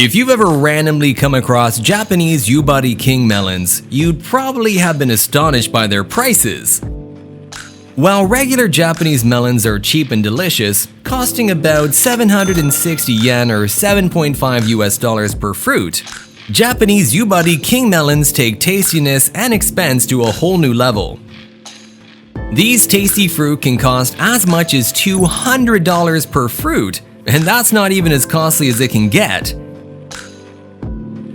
If you've ever randomly come across Japanese Yubari King melons, you'd probably have been astonished by their prices. While regular Japanese melons are cheap and delicious, costing about 760 yen or $7.5 per fruit, Japanese Yubari King melons take tastiness and expense to a whole new level. These tasty fruit can cost as much as $200 per fruit, and that's not even as costly as it can get.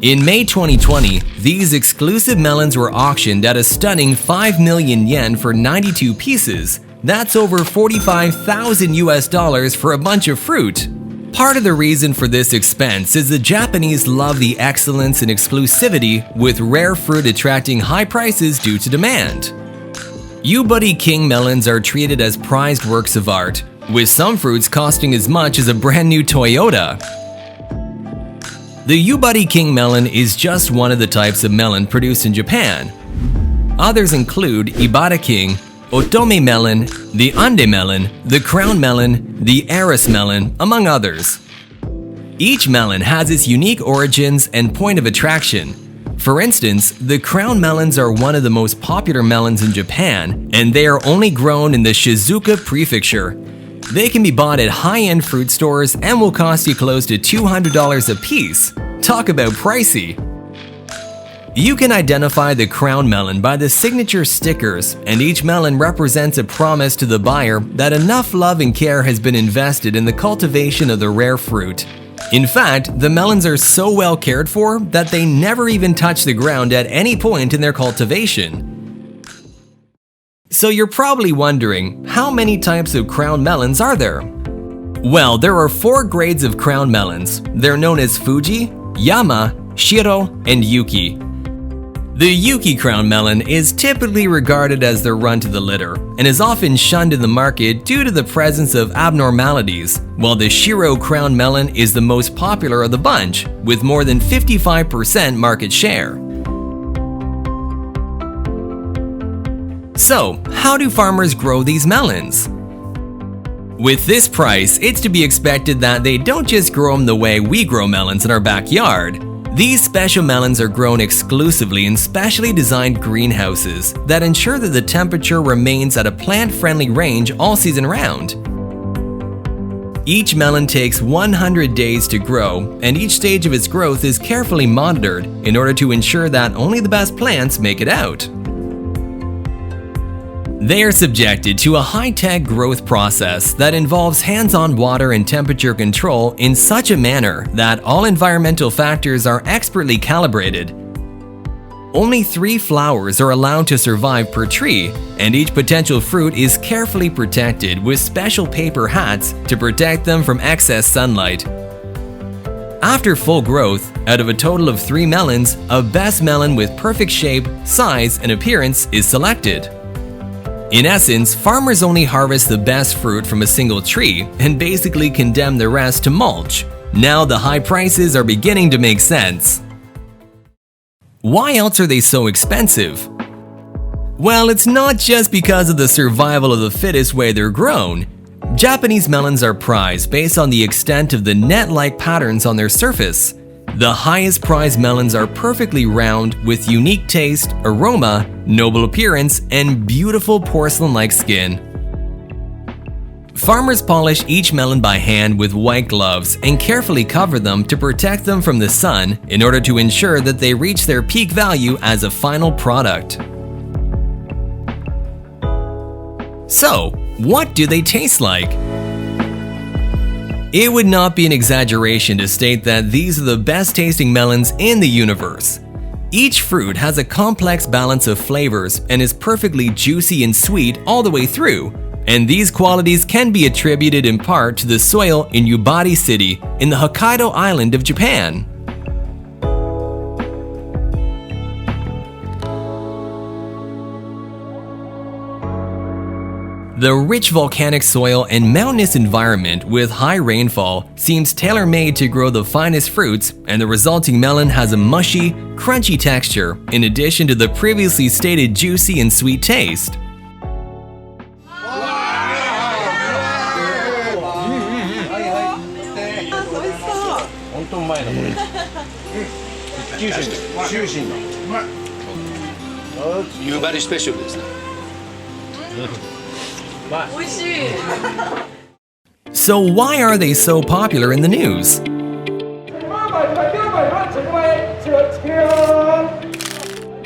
In May 2020, these exclusive melons were auctioned at a stunning 5 million yen for 92 pieces. That's over 45,000 US dollars for a bunch of fruit. Part of the reason for this expense is the Japanese love the excellence and exclusivity, with rare fruit attracting high prices due to demand. Yubari King melons are treated as prized works of art, with some fruits costing as much as a brand new Toyota. The Yubari King melon is just one of the types of melon produced in Japan. Others include Yubari King, Otome melon, the Ande melon, the crown melon, the Eris melon, among others. Each melon has its unique origins and point of attraction. For instance, the crown melons are one of the most popular melons in Japan, and they are only grown in the Shizuoka prefecture. They can be bought at high-end fruit stores and will cost you close to $200 a piece. Talk about pricey! You can identify the crown melon by the signature stickers, and each melon represents a promise to the buyer that enough love and care has been invested in the cultivation of the rare fruit. In fact, the melons are so well cared for that they never even touch the ground at any point in their cultivation. So you're probably wondering, how many types of crown melons are there? Well, there are 4 grades of crown melons. They're known as Fuji, Yama, Shiro, and Yuki. The Yuki crown melon is typically regarded as the runt of the litter and is often shunned in the market due to the presence of abnormalities, while the Shiro crown melon is the most popular of the bunch, with more than 55% market share. So, how do farmers grow these melons? With this price, it's to be expected that they don't just grow them the way we grow melons in our backyard. These special melons are grown exclusively in specially designed greenhouses that ensure that the temperature remains at a plant-friendly range all season round. Each melon takes 100 days to grow, and each stage of its growth is carefully monitored in order to ensure that only the best plants make it out. They are subjected to a high-tech growth process that involves hands-on water and temperature control in such a manner that all environmental factors are expertly calibrated. Only 3 flowers are allowed to survive per tree, and each potential fruit is carefully protected with special paper hats to protect them from excess sunlight. After full growth, out of a total of 3 melons, a best melon with perfect shape, size, and appearance is selected. In essence, farmers only harvest the best fruit from a single tree and basically condemn the rest to mulch. Now the high prices are beginning to make sense. Why else are they so expensive? Well, it's not just because of the survival of the fittest way they're grown. Japanese melons are prized based on the extent of the net-like patterns on their surface. The highest prized melons are perfectly round with unique taste, aroma, noble appearance, and beautiful porcelain-like skin. Farmers polish each melon by hand with white gloves and carefully cover them to protect them from the sun in order to ensure that they reach their peak value as a final product. So, what do they taste like? It would not be an exaggeration to state that these are the best tasting melons in the universe. Each fruit has a complex balance of flavors and is perfectly juicy and sweet all the way through, and these qualities can be attributed in part to the soil in Yubari City in the Hokkaido island of Japan. The rich volcanic soil and mountainous environment with high rainfall seems tailor-made to grow the finest fruits, and the resulting melon has a mushy, crunchy texture in addition to the previously stated juicy and sweet taste. 前のこれ九州のYubari special ですね。美味しい。 So why are they so popular in the news?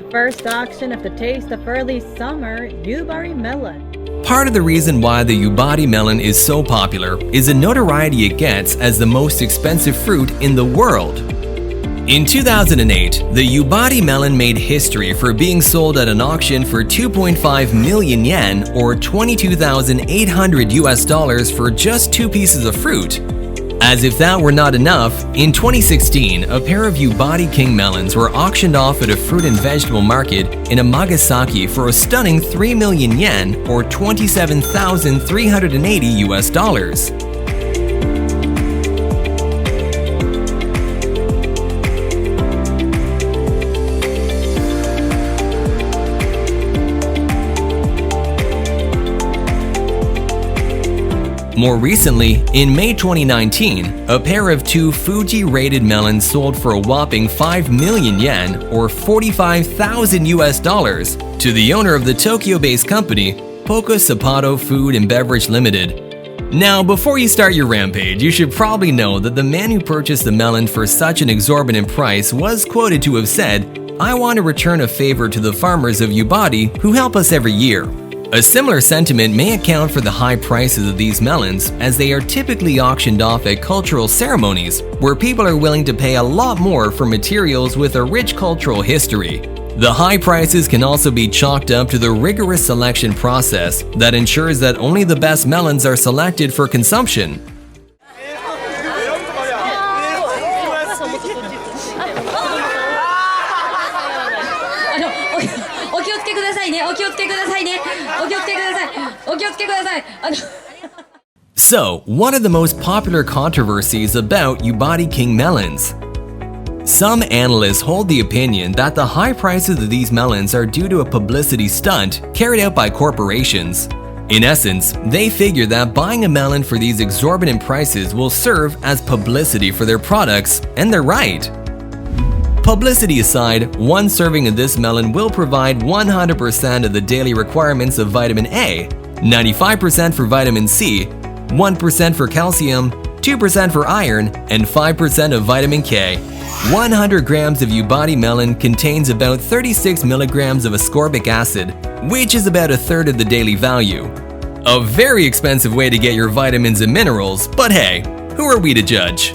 First auction of the taste of early summer, Yubari Melon. Part of the reason why the Yubari melon is so popular is the notoriety it gets as the most expensive fruit in the world. In 2008, the Yubari melon made history for being sold at an auction for 2.5 million yen or $22,800 for just 2 pieces of fruit. As if that were not enough, in 2016, a pair of Yubari King melons were auctioned off at a fruit and vegetable market in Amagasaki for a stunning 3 million yen or $27,380. More recently, in May 2019, a pair of 2 Fuji-rated melons sold for a whopping 5 million yen or $45,000 to the owner of the Tokyo-based company, Poco Sapato Food and Beverage Limited. Now, before you start your rampage, you should probably know that the man who purchased the melon for such an exorbitant price was quoted to have said, "I want to return a favor to the farmers of Yubari who help us every year." A similar sentiment may account for the high prices of these melons, as they are typically auctioned off at cultural ceremonies, where people are willing to pay a lot more for materials with a rich cultural history. The high prices can also be chalked up to the rigorous selection process that ensures that only the best melons are selected for consumption. So, what are the most popular controversies about Yubari King melons? Some analysts hold the opinion that the high prices of these melons are due to a publicity stunt carried out by corporations. In essence, they figure that buying a melon for these exorbitant prices will serve as publicity for their products, and they're right. Publicity aside, one serving of this melon will provide 100% of the daily requirements of vitamin A, 95% for vitamin C, 1% for calcium, 2% for iron, and 5% of vitamin K. 100 grams of Yubari melon contains about 36 milligrams of ascorbic acid, which is about a third of the daily value. A very expensive way to get your vitamins and minerals, but hey, who are we to judge?